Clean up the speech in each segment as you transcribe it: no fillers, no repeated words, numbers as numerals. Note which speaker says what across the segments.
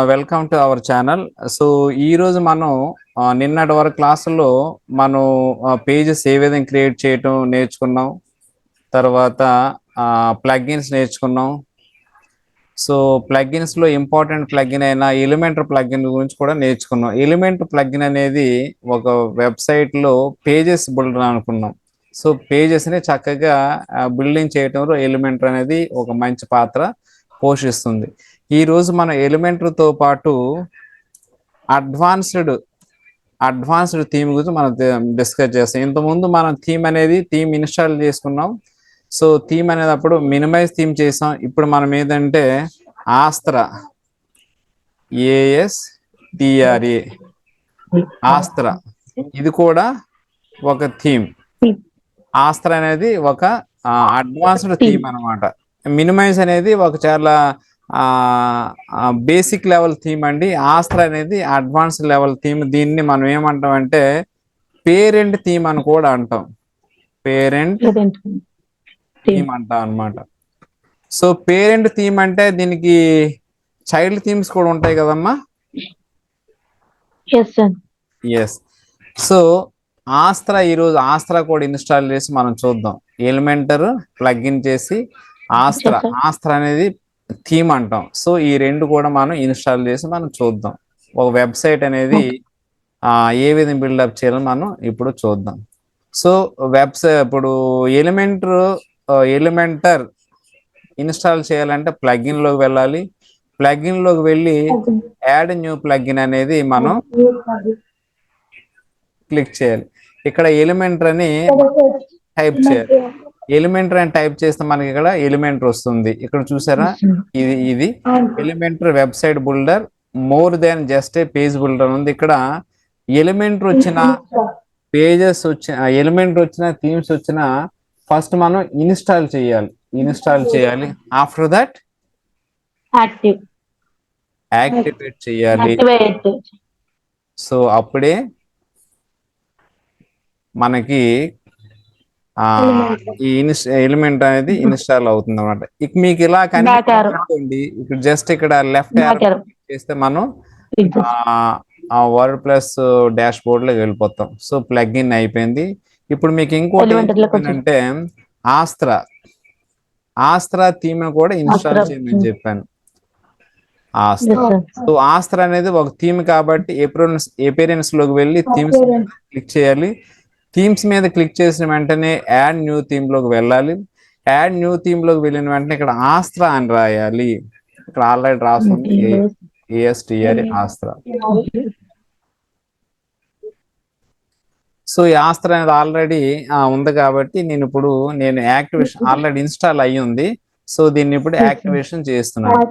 Speaker 1: Welcome to our channel. So ఈ రోజు మనం నిన్నటి వరకు క్లాసుల్లో మనం పేజెస్ ఏ విధంగా క్రియేట్ చేయటం నేర్చుకున్నాం. తర్వాత ప్లగ్ఇన్స్ నేర్చుకున్నాం. సో ప్లగ్ఇన్స్ లో ఇంపార్టెంట్ ప్లగ్ఇన్ అయిన ఎలిమెంటర్ ప్లగ్ఇన్ గురించి కూడా నేర్చుకున్నాం. ఎలిమెంటర్ ప్లగ్ఇన్ అనేది ఒక వెబ్సైట్ లో పేజెస్ బిల్డర్ అనుకున్నాం. సో పేజెస్ ని చక్కగా బిల్డింగ్ చేయటంలో ఎలిమెంటర్ అనేది ఒక మంచి పాత్ర పోషిస్తుంది. ఈ రోజు మన ఎలిమెంటర్తో పాటు అడ్వాన్స్డ్ థీమ్ గురించి మనం డిస్కస్ చేస్తాం. ఇంతకుముందు మనం థీమ్ ఇన్స్టాల్ చేసుకున్నాం. సో థీమ్ అనేది అప్పుడు మినిమైజ్ థీమ్ చేసాం. ఇప్పుడు మనం ఏంటంటే ఆస్త్రా ASTRA ఆస్త్రా ఇది కూడా ఒక థీమ్. ఆస్త్రా అనేది ఒక అడ్వాన్స్డ్ థీమ్ అన్నమాట. మినిమైజ్ అనేది ఒక చాలా బేసిక్ లెవెల్ థీమ్ అండి. ఆస్త్రా అనేది అడ్వాన్స్ లెవెల్ థీమ్. దీన్ని మనం ఏమంటాం అంటే పేరెంట్ థీమ్ అని కూడా అంటాం. పేరెంట్ థీమ్ అంటాం అన్నమాట. సో పేరెంట్ థీమ్ అంటే దీనికి చైల్డ్ థీమ్స్ కూడా ఉంటాయి కదమ్మా. ఎస్. సో ఈరోజు ఆస్త్రా కూడా ఇన్స్టాల్ చేసి మనం చూద్దాం. ఎలిమెంటర్ ప్లగ్ఇన్ చేసి ఆస్త్రా అనేది థీమ్ అంటాం. సో ఈ రెండు కూడా మనం ఇన్స్టాల్ చేసి మనం చూద్దాం. ఒక వెబ్సైట్ అనేది ఏ విధంగా బిల్డప్ చేయాలని మనం ఇప్పుడు చూద్దాం. సో ఇప్పుడు ఎలిమెంటర్ ఇన్స్టాల్ చేయాలంటే ప్లగ్ఇన్ లోకి వెళ్ళాలి. ప్లగ్ఇన్ లోకి వెళ్ళి యాడ్ న్యూ ప్లగ్ఇన్ అనేది మనం క్లిక్ చేయాలి. ఇక్కడ ఎలిమెంటర్ అని టైప్ చేయాలి. ఎలిమెంటర్ అని టైప్ చేస్తే మనకి ఇక్కడ ఎలిమెంటర్ వస్తుంది. ఇక్కడ చూసారా, ఇది Elementor website builder more than just a page builder ఉంది. ఇక్కడ ఎలిమెంటర్ వచ్చిన పేజెస్ వచ్చిన ఎలిమెంటర్ వచ్చిన థీమ్స్ వచ్చిన ఫస్ట్ మనం ఇన్స్టాల్ చేయాలి. ఆఫ్టర్ దట్ యాక్టివేట్ చేయాలి. సో అప్పుడే మనకి ఈ ఎలిమెంట్ అనేది ఇన్స్టాల్ అవుతుంది అనమాట. మీకు ఇలా కనిపిస్తుంది. ఇక్కడ జస్ట్ ఇక్కడ లెఫ్ట్ చేస్తే మనం వర్డ్ ప్లస్ డాష్ బోర్డ్ లోకి వెళ్ళిపోతాం. సో ప్లగ్ఇన్ అయిపోయింది. ఇప్పుడు మీకు ఇంకోటి ఏంటంటే ఆస్త్రా థీమ్ కూడా ఇన్స్టాల్ చేయమని చెప్పాను. సో ఆస్త్రా అనేది ఒక థీమ్ కాబట్టి ఎపిరియన్స్ లోకి వెళ్ళి థీమ్స్ క్లిక్ చేయాలి. థీమ్స్ మీద క్లిక్ చేసిన వెంటనే యాడ్ న్యూ థీమ్ లోకి వెళ్ళాలి. యాడ్ న్యూ థీమ్ లోకి వెళ్ళిన వెంటనే ఇక్కడ ఆస్త్రా అని రాయాలి. ఇక్కడ ఆల్రెడీ రాస్తుంది ASTRA ఆస్త్రా. సో ఈ ఆస్త్రా అనేది ఆల్రెడీ ఉంది కాబట్టి నేను యాక్టివేషన్ ఆల్రెడీ ఇన్స్టాల్ అయ్యి ఉంది. సో దీన్ని ఇప్పుడు యాక్టివేషన్ చేస్తున్నాను.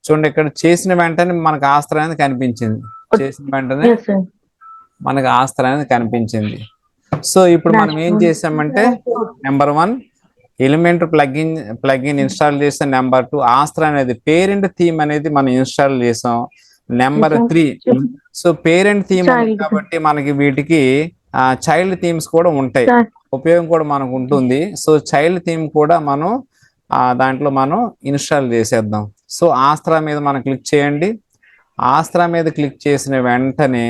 Speaker 1: చూడండి, ఇక్కడ చేసిన వెంటనే మనకు ఆస్త్రా అనేది కనిపించింది. సో ఇప్పుడు మనం ఏం చేసామంటే నెంబర్ 1 ఎలిమెంటర్ ప్లగ్ఇన్ ఇన్స్టాల్ చేసాం. నెంబర్ 2 ఆస్త్రా అనేది పేరెంట్ థీమ్ అనేది మనం ఇన్స్టాల్ చేసాం. నెంబర్ 3 సో పేరెంట్ థీమ్ కాబట్టి మనకి వీటికి చైల్డ్ థీమ్స్ కూడా ఉంటాయి. ఉపయోగం కూడా మనకు ఉంటుంది. సో చైల్డ్ థీమ్ కూడా మనం దాంట్లో మనం ఇన్స్టాల్ చేసేద్దాం. సో ఆస్త్రా మీద మనం క్లిక్ చేయండి. ఆస్త్రా మీద క్లిక్ చేసిన వెంటనే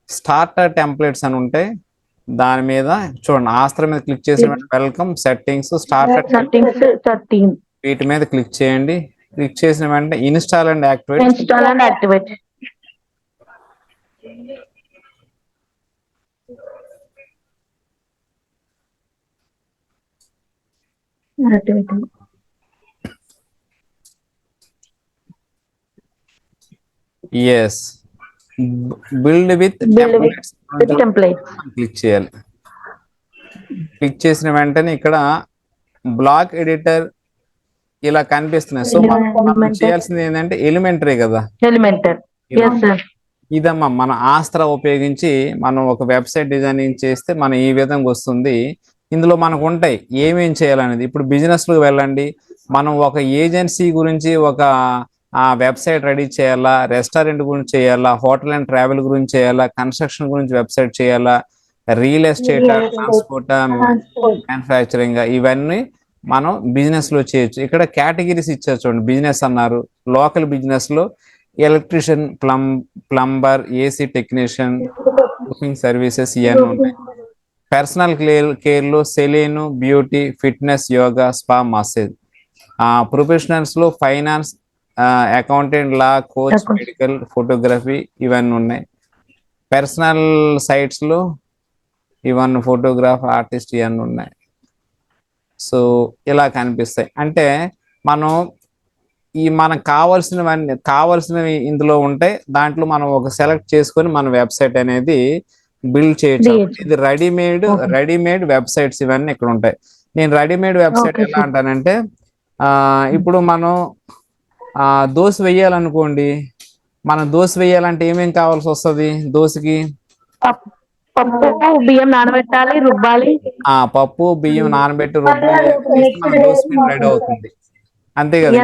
Speaker 1: స్టార్టర్ టెంప్లెట్స్ అని ఉంటాయి. దాని మీద చూడండి, ఆస్త్రా మీద క్లిక్ చేసిన వెంటనే వెల్కమ్ సెట్టింగ్స్ స్టార్టర్ వీటి మీద క్లిక్ చేయండి. క్లిక్ చేసిన వెంటనే install and activate. Yes, build with templates click చేయాలి. క్లిక్ చేసిన వెంటనే ఇక్కడ బ్లాక్ ఎడిటర్ ఇలా కనిపిస్తున్నాయి. సో మనం చేయాల్సింది ఏంటంటే ఎలిమెంటరీ కదా, ఇదమ్మా మన ఆస్త్రా ఉపయోగించి మనం ఒక వెబ్సైట్ డిజైనింగ్ చేస్తే మనం ఈ విధంగా వస్తుంది. ఇందులో మనకు ఉంటాయి ఏమేం చేయాలనేది. ఇప్పుడు బిజినెస్ లోకి వెళ్ళండి. మనం ఒక ఏజెన్సీ గురించి ఒక వెబ్సైట్ రెడీ చేయాలా, రెస్టారెంట్ గురించి చేయాలా, హోటల్ అండ్ ట్రావెల్ గురించి చేయాలా, కన్స్ట్రక్షన్ గురించి వెబ్సైట్ చేయాలా, రియల్ ఎస్టేట్, ట్రాన్స్పోర్ట్, మ్యానుఫ్యాక్చరింగ్, ఇవన్నీ మనం బిజినెస్ లో చేయొచ్చు. ఇక్కడ కేటగిరీస్ ఇచ్చారు చూడండి. బిజినెస్ అన్నారు, లోకల్ బిజినెస్ లో electrician, plumber, AC technician, cooking services ఇవన్నీ ఉంటాయి. పర్సనల్ కేర్ లో salon, beauty, fitness, yoga, spa, massage. Professionals లో finance, accountant, law, coach, medical, photography ఇవన్నీ ఉన్నాయి. పర్సనల్ సైట్స్ లో ఇవన్నీ ఫోటోగ్రాఫ్, ఆర్టిస్ట్ ఇవన్నీ ఉన్నాయి. సో ఇలా కనిపిస్తాయి. అంటే మనం మనకు కావాల్సినవి ఇందులో ఉంటాయి. దాంట్లో మనం ఒక సెలెక్ట్ చేసుకొని మన వెబ్సైట్ అనేది బిల్డ్ చేయొచ్చు. ఇది రెడీమేడ్ వెబ్సైట్స్ ఇవన్నీ ఇక్కడ ఉంటాయి. నేను రెడీమేడ్ వెబ్సైట్ ఎలా అంటానంటే, ఇప్పుడు మనం దోశ వేయాలనుకోండి. మనం దోశ వేయాలంటే ఏమేం కావాల్సి వస్తుంది? దోశకి
Speaker 2: పప్పు బియ్యం నానబెట్టాలి, రుబ్బాలి.
Speaker 1: పప్పు బియ్యం నానబెట్టి రుబ్బాలి, మన దోశ పిండి రెడీ అవుతుంది. అంతే కదా.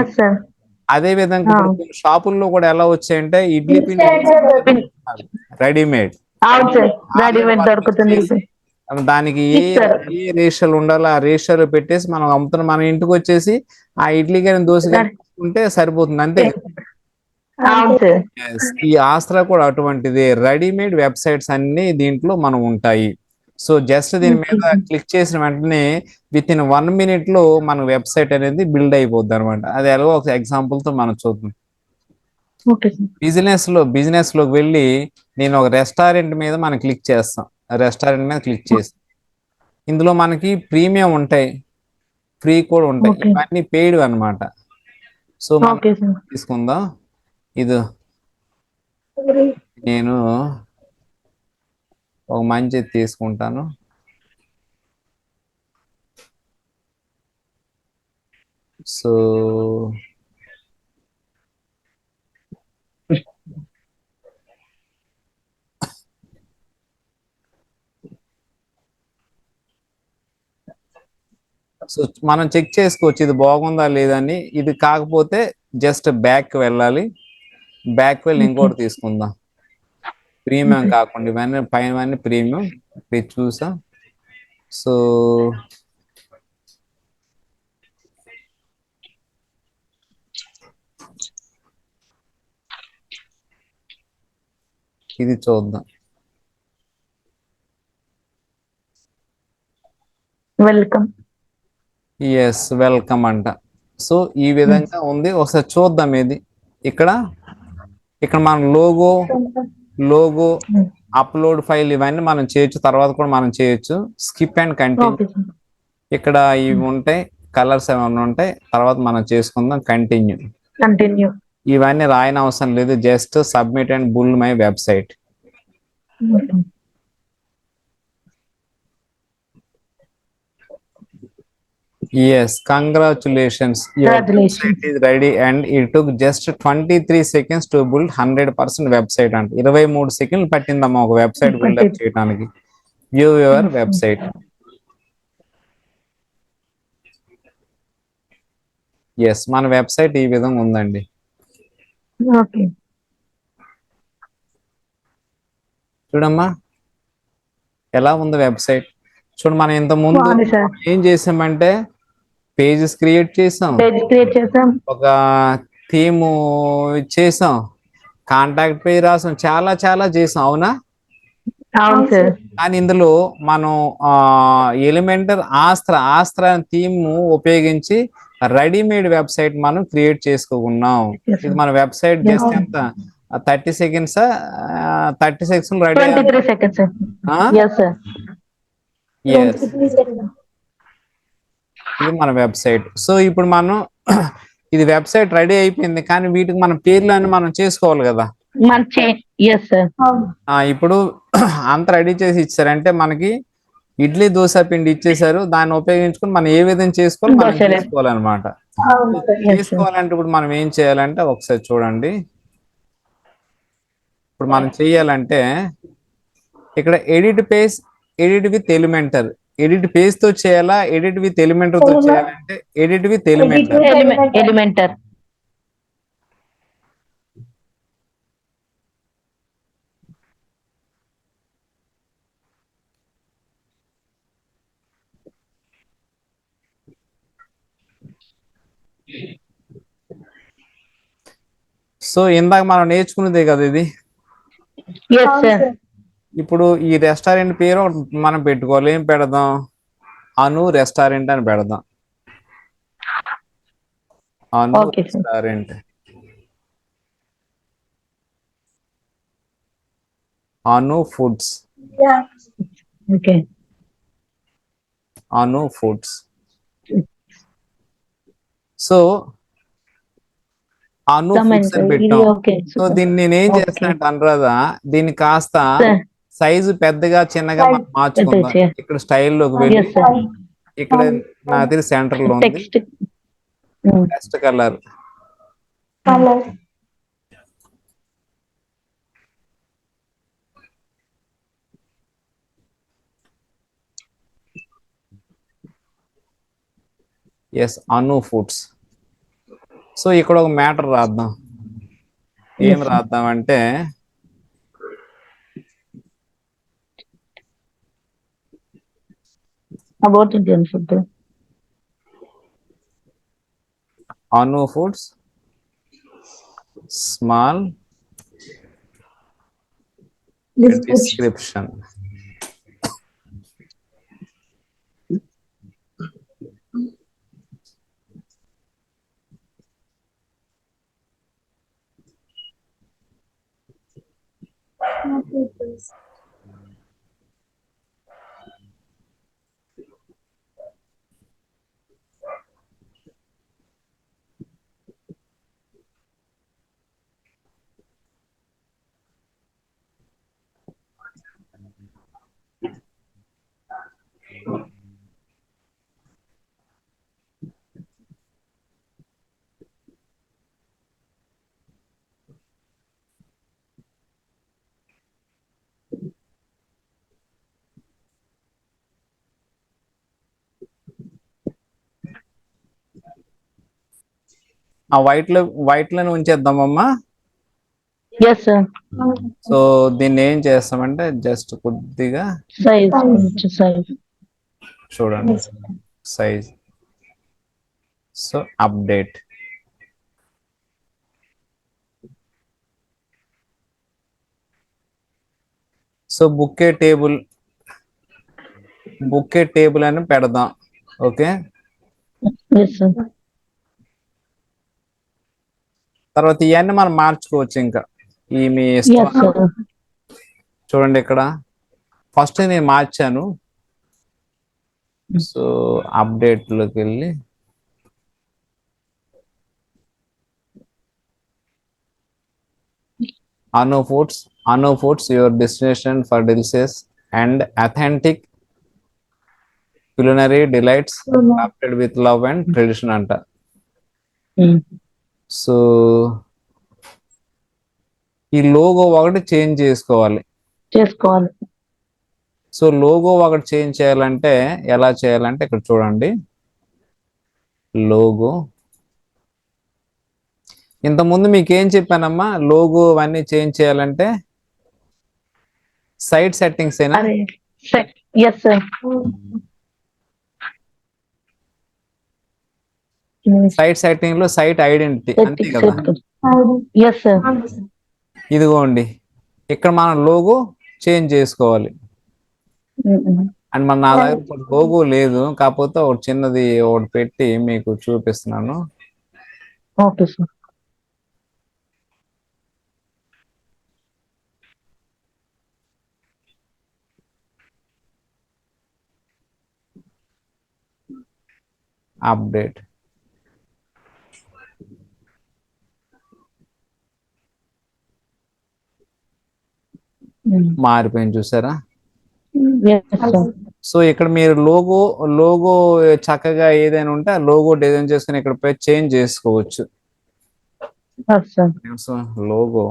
Speaker 1: అదే విధంగా ఇప్పుడు షాపుల్లో కూడా ఎలా వచ్చాయంటే ఇడ్లీ పిండి రెడీమేడ్
Speaker 2: దొరుకుతుంది.
Speaker 1: దానికి ఏ రేషియోలు ఉండాలో ఆ రేషియోలో పెట్టేసి మనం అమ్ముతున్నాం. మన ఇంటికి వచ్చేసి ఆ ఇడ్లీ కానీ దోశ కానీ ఉంటే సరిపోతుంది. అంతే. ఈ ఆస్త్రా కూడా అటువంటిది. రెడీమేడ్ వెబ్సైట్స్ అన్ని దీంట్లో మనం ఉంటాయి. సో జస్ట్ దీని మీద క్లిక్ చేసిన వెంటనే విత్ ఇన్ 1 minute లో మన వెబ్సైట్ అనేది బిల్డ్ అయిపోద్ది అనమాట. అది ఎలాగో ఒక ఎగ్జాంపుల్ తో మనం చూద్దాం. బిజినెస్ లోకి వెళ్ళి నేను ఒక రెస్టారెంట్ మీద మనం క్లిక్ చేస్తాం. రెస్టారెంట్ మీద క్లిక్ చేస్తాం. ఇందులో మనకి ప్రీమియం ఉంటాయి, ఫ్రీ కూడా ఉంటాయి. ఇవన్నీ పెయిడ్ అనమాట. సో మనం తీసుకుందాం. ఇది నేను ఒక మంచిది తీసుకుంటాను. సో మనం చెక్ చేసుకోవచ్చు ఇది బాగుందా లేదని. ఇది కాకపోతే జస్ట్ బ్యాక్ వెళ్ళాలి. బ్యాక్ వెళ్ళి ఇంకోటి తీసుకుందాం. ప్రీమియం కాకుండా ఇవన్నీ పైన ప్రీమియం ఇది చూసా. సో ఇది చూద్దాం. వెల్కమ్ అంట. సో ఈ విధంగా ఉంది. ఒకసారి చూద్దాం. ఇది ఇక్కడ మన లోగో అప్లోడ్ ఫైల్ ఇవన్నీ మనం చేయొచ్చు. తర్వాత కూడా మనం చేయొచ్చు. Skip and continue. ఇక్కడ ఇవి ఉంటాయి, కలర్స్ ఏమైనా ఉంటాయి. తర్వాత మనం చేసుకుందాం. కంటిన్యూ. ఇవన్నీ రాయన అవసరం లేదు. Just submit and bull my website. Yes, congratulations. Your website is ready and it took just 23 seconds to build 100% website. And 23 సెకండ్లు పట్టిందమ్మా ఒక వెబ్సైట్ బిల్డప్ చేయడానికి. View your website. Yes, మన వెబ్సైట్ ఈ విధంగా ఉందండి. చూడమ్మా ఎలా ఉంది వెబ్సైట్. చూడు, మనం ఇంత ముందు ఏం చేసామంటే పేజెస్ క్రియేట్ చేసాం, ఒక థీమ్ చేసాం, కాంటాక్ట్ పేజ్ రాసాం, చాలా చాలా చేసాం. అవునా? కానీ ఇందులో మనం ఎలిమెంటర్ ఆస్త్రా థీమ్ ఉపయోగించి రెడీమేడ్ వెబ్సైట్ మనం క్రియేట్ చేసుకోకున్నాం. ఇది మన వెబ్సైట్ జస్ట్ ఎంత 30 seconds 30 seconds రెడీ. ఇది మన వెబ్సైట్. సో ఇప్పుడు మనం ఇది వెబ్సైట్ రెడీ అయిపోయింది. కానీ వీటికి మన పేర్లు అని మనం చేసుకోవాలి కదా. ఇప్పుడు అంత రెడీ చేసి ఇచ్చారంటే మనకి ఇడ్లీ దోశ పిండి ఇచ్చేసారు. దాన్ని ఉపయోగించుకొని మనం ఏ విధంగా చేసుకోవాలి మనం చేసుకోవాలన్నమాట. చేసుకోవాలంటే ఇప్పుడు మనం ఏం చేయాలంటే ఒకసారి చూడండి. ఇప్పుడు మనం చెయ్యాలంటే ఇక్కడ edit with Elementor. Edit page తో చేయాలా, ఎడిట్ విత్ ఎలిమెంటర్ తో చేయాలంటే ఎడిట్ విత్ ఎలిమెంటర్. సో ఇందాక మనం నేర్చుకున్నదే కదా ఇది.
Speaker 2: Yes sir.
Speaker 1: ఇప్పుడు ఈ రెస్టారెంట్ పేరు ఒకటి మనం పెట్టుకోవాలి. ఏం పెడదాం? అను రెస్టారెంట్ అని పెడదాం. అను
Speaker 2: ఓకే సార్.
Speaker 1: రెస్టారెంట్, అను ఫుడ్స్,
Speaker 2: ఓకే.
Speaker 1: అను ఫుడ్స్. సో అను ఫుడ్స్ అని
Speaker 2: ఇది
Speaker 1: పెట్టాం.
Speaker 2: ఓకే.
Speaker 1: సో దీన్ని నేను ఏం
Speaker 2: ఓకే
Speaker 1: చేస్తానంటే అనురాధా, దీన్ని కాస్త
Speaker 2: సార్.
Speaker 1: సైజు పెద్దగా చిన్నగా మనం మార్చుకుందాం.
Speaker 2: పెద్దగా
Speaker 1: ఇక్కడ స్టైల్లోకి వెళ్ళి
Speaker 2: ఎస్ సార్.
Speaker 1: ఇక్కడ నాకు తెలిసి సెంటర్ లో ఉంది
Speaker 2: text
Speaker 1: best colour. Yes, Anu foods. So ఇక్కడ ఒక మ్యాటర్ రాద్దాం. ఏం రాద్దాం అంటే
Speaker 2: about Indian food.
Speaker 1: Anu foods small description. ఆ వైట్ లైన్ ఉంచేద్దామమ్మా.
Speaker 2: Yes sir.
Speaker 1: సో దీన్ని ఏం చేస్తామంటే జస్ట్ కొద్దిగా
Speaker 2: సైజ్
Speaker 1: చూడండి, సైజ్. So update. సో బుక్కే టేబుల్ అని పెడదాం. ఓకే.
Speaker 2: Yes sir.
Speaker 1: తర్వాత ఇవన్నీ మనం మార్చుకోవచ్చు. ఇంకా ఈ మీ ఇష్టం.
Speaker 2: Yes sir.
Speaker 1: చూడండి ఇక్కడ ఫస్ట్ నేను మార్చాను. సో అప్డేట్ లోకి వెళ్ళి అను foods your destination for delicious అండ్ authentic culinary delights crafted with love and tradition అంట. సో ఈ లోగో ఒకటి చేంజ్ చేసుకోవాలి. సో లోగో ఒకటి చేంజ్ చేయాలంటే ఎలా చేయాలంటే ఇక్కడ చూడండి, లోగో. ఇంతకుముందు మీకు ఏం చెప్పానమ్మా, లోగో అవన్నీ చేంజ్ చేయాలంటే సైట్ సెట్టింగ్స్ ఏనా?
Speaker 2: Yes sir.
Speaker 1: సైట్ సెట్టింగ్ లో సైట్ ఐడెంటిటీ అంతే కదా.
Speaker 2: Yes sir.
Speaker 1: ఇదిగోండి ఇక్కడ మనం లోగో చేంజ్ చేసుకోవాలి. అండ్ మన నా దగ్గర లోగో లేదు, కాకపోతే ఒకటి చిన్నది ఒకటి పెట్టి మీకు చూపిస్తున్నాను.
Speaker 2: Okay sir.
Speaker 1: అప్డేట్. మారిపోయింది చూసారా. సో ఇక్కడ మీరు లోగో చక్కగా ఏదైనా ఉంటే ఆ లోగో డిజైన్ చేసుకుని ఇక్కడ పోయి చేంజ్ చేసుకోవచ్చు. సో లోగో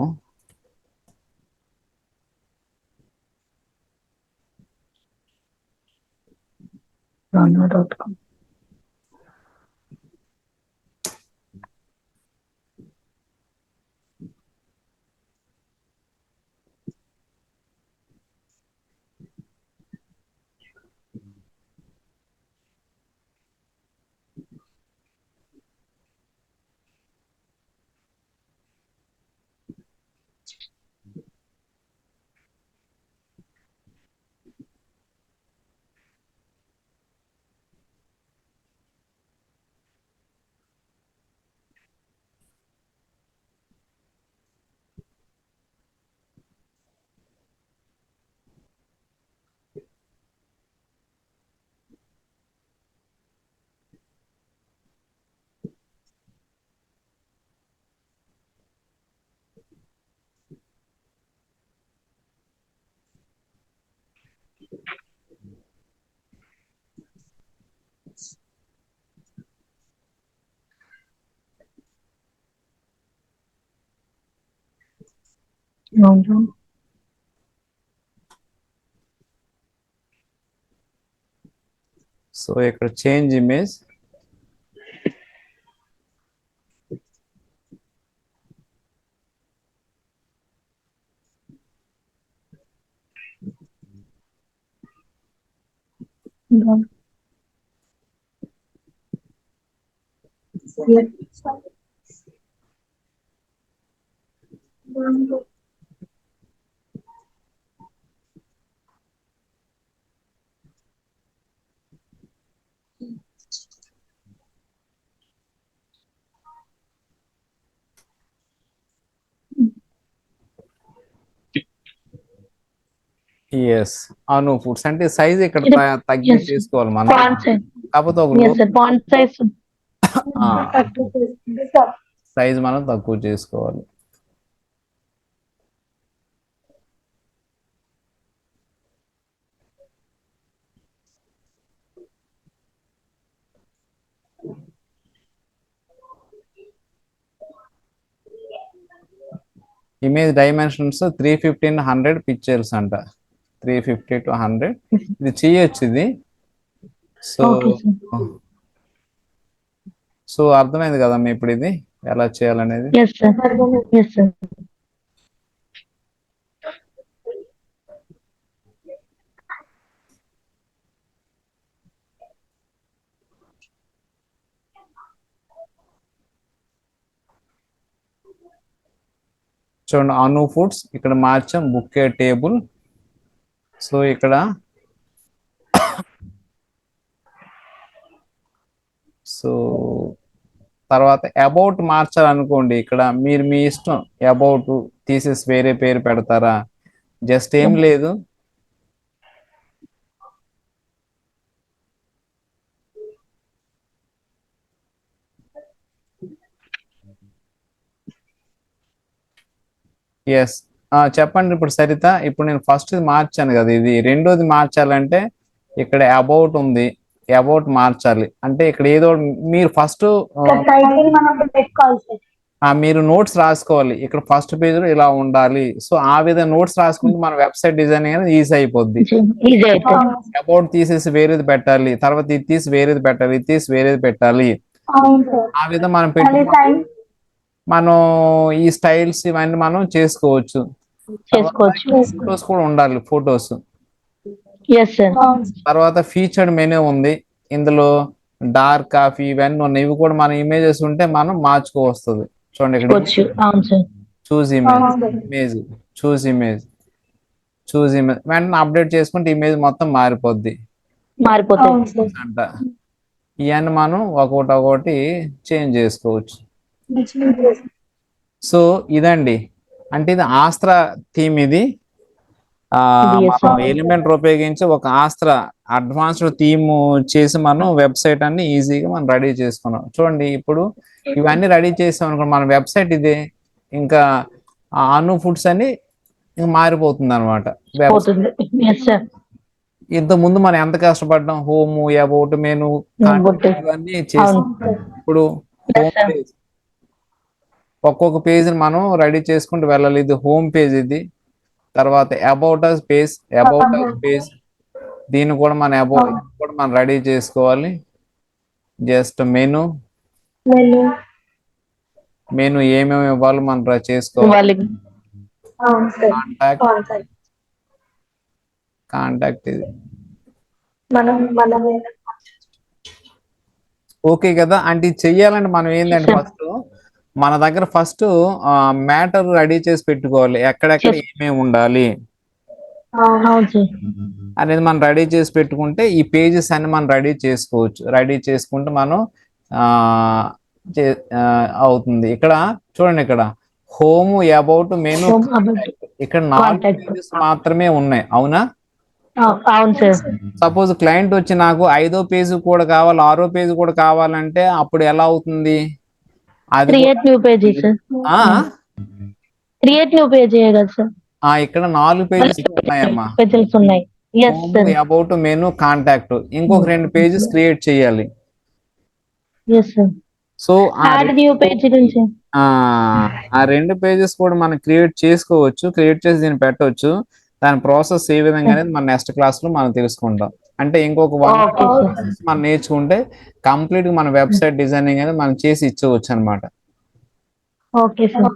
Speaker 2: అవును.
Speaker 1: సో ఇక్కడ చేంజ్ ఇమేజ్,
Speaker 2: అవును.
Speaker 1: ఎస్ అను ఫుడ్స్ అంటే సైజ్ ఇక్కడ
Speaker 2: ఇది
Speaker 1: తగ్గి
Speaker 2: yes.
Speaker 1: చేసుకోవాలి మనం,
Speaker 2: Font size.
Speaker 1: కాకపోతే ఒక
Speaker 2: Yes, sir. Font size.
Speaker 1: Size మనం తక్కువ చేసుకోవాలి. ఇమేజ్ డైమెన్షన్స్ 350 × 100 పిక్చర్స్ అంట, 350 to 100 ఇది చేయొచ్చు ఇది. So
Speaker 2: Okay, sir.
Speaker 1: సో అర్థమైంది కదమ్మా ఇప్పుడు ఇది ఎలా చేయాలనేది.
Speaker 2: Yes, sir. Yes, sir.
Speaker 1: చూడండి అను ఫుడ్స్ ఇక్కడ మార్చాం, బుక్కే టేబుల్. సో ఇక్కడ సో తర్వాత అబౌట్ మార్చాలనుకోండి, ఇక్కడ మీరు మీ ఇష్టం, అబౌట్ తీసేసి వేరే పేరు పెడతారా, జస్ట్ ఏం లేదు, ఎస్ చెప్పండి ఇప్పుడు సరిత. ఇప్పుడు నేను ఫస్ట్ మార్చాను కదా, ఇది రెండోది మార్చాలంటే ఇక్కడ అబౌట్ ఉంది, అబౌట్ మార్చాలి అంటే ఇక్కడ ఏదో మీరు ఫస్ట్ మీరు నోట్స్ రాసుకోవాలి, ఇక్కడ ఫస్ట్ పేజ్ లో ఇలా ఉండాలి. సో ఆ విధంగా నోట్స్ రాసుకుంటే మన వెబ్సైట్ డిజైన్ అనేది ఈజీ అయిపోద్ది. అబౌట్ తీసేసి వేరేది పెట్టాలి, తర్వాత ఇది తీసి వేరేది పెట్టాలి, ఇది తీసి వేరేది పెట్టాలి. ఆ విధంగా మనం పెట్టి మనం ఈ స్టైల్స్ ఇవన్నీ మనం చేసుకోవచ్చు. ఫోటోస్ కూడా ఉండాలి, ఫోటోస్. తర్వాత ఫీచర్డ్ మెనూ ఉంది, ఇందులో డార్క్ కాఫీ ఇవన్నీ ఉన్నాయి, ఇవి కూడా మన ఇమేజెస్ ఉంటే మనం మార్చుకోవస్తుంది. చూడండి ఇక్కడ చూస్ ఇమేజ్, చూస్ ఇమేజ్, చూస్ ఇమేజ్ వెంటనే అప్డేట్ చేసుకుంటే ఇమేజ్ మొత్తం మారిపోద్ది అంట. ఇవన్నీ మనం ఒకటి చేంజ్ చేసుకోవచ్చు. సో ఇదండి, అంటే ఇది ఆస్త్రా థీమ్. ఇది మనం ఎలిమెంటర్ ఉపయోగించి ఒక ఆస్త్రా అడ్వాన్స్డ్ థీమ్ చేసి మనం వెబ్సైట్ అన్ని ఈజీగా మనం రెడీ చేసుకున్నాం. చూడండి ఇప్పుడు ఇవన్నీ రెడీ చేసాం అనుకో, మన వెబ్సైట్ ఇదే, ఇంకా అను ఫుడ్స్ అని మారిపోతుంది అనమాట. ఇంత ముందు మనం ఎంత కష్టపడ్డాం, హోమ్, అబౌట్, మెనూ ఇవన్నీ చేసాం. ఇప్పుడు హోమ్ పేజ్, ఒక్కొక్క పేజ్ మనం రెడీ చేసుకుంటూ వెళ్ళాలి. ఇది హోమ్ పేజ్, ఇది తర్వాత about us page, about us page, దీన్ని కూడా మన అబౌట్ కూడా మనం రెడీ చేసుకోవాలి. జస్ట్ మెనూ ఏమేమి ఇవ్వాలి మనం చేసుకోవాలి. కాంటాక్ట్ ఇది ఓకే కదా. అంటే ఇది చెయ్యాలంటే మనం ఏంటంటే ఫస్ట్ మన దగ్గర ఫస్ట్ మ్యాటర్ రెడీ చేసి పెట్టుకోవాలి, ఎక్కడెక్కడ ఏమేమి ఉండాలి అనేది మనం రెడీ చేసి పెట్టుకుంటే ఈ పేజెస్ అన్ని మనం రెడీ చేసుకోవచ్చు. రెడీ చేసుకుంటే మనం అవుతుంది. ఇక్కడ చూడండి, ఇక్కడ హోమ్, అబౌట్, మెనూ, ఇక్కడ 4 పేజెస్ మాత్రమే ఉన్నాయి, అవునా? సపోజ్ క్లయింట్ వచ్చి నాకు 5వ పేజ్ కూడా కావాలి, 6వ పేజ్ కూడా కావాలంటే అప్పుడు ఎలా అవుతుంది? అది ఇక్కడ 4 పేజెస్ ఉన్నాయమ్మా.
Speaker 2: Yes sir
Speaker 1: about menu contact ఇంకొక 2 పేజెస్ క్రియేట్ చేయాలి.
Speaker 2: Yes sir
Speaker 1: so
Speaker 2: add new page నుంచి
Speaker 1: ఆ 2 పేజెస్ కూడా మనం క్రియేట్ చేసుకోవచ్చు, క్రియేట్ చేసి దీన్ని పెట్టవచ్చు. దాని ప్రాసెస్ ఏ విధంగా అనేది మన నెక్స్ట్ క్లాస్ లో మనం తెలుసుకుంటాం. అంటే ఇంకొక 1
Speaker 2: ఓకే సార్
Speaker 1: మనం నేర్చుకుంటే కంప్లీట్ గా మన వెబ్సైట్ డిజైనింగ్ అనేది మనం చేసి ఇచ్చేవచ్చు అనమాట.
Speaker 2: Okay sir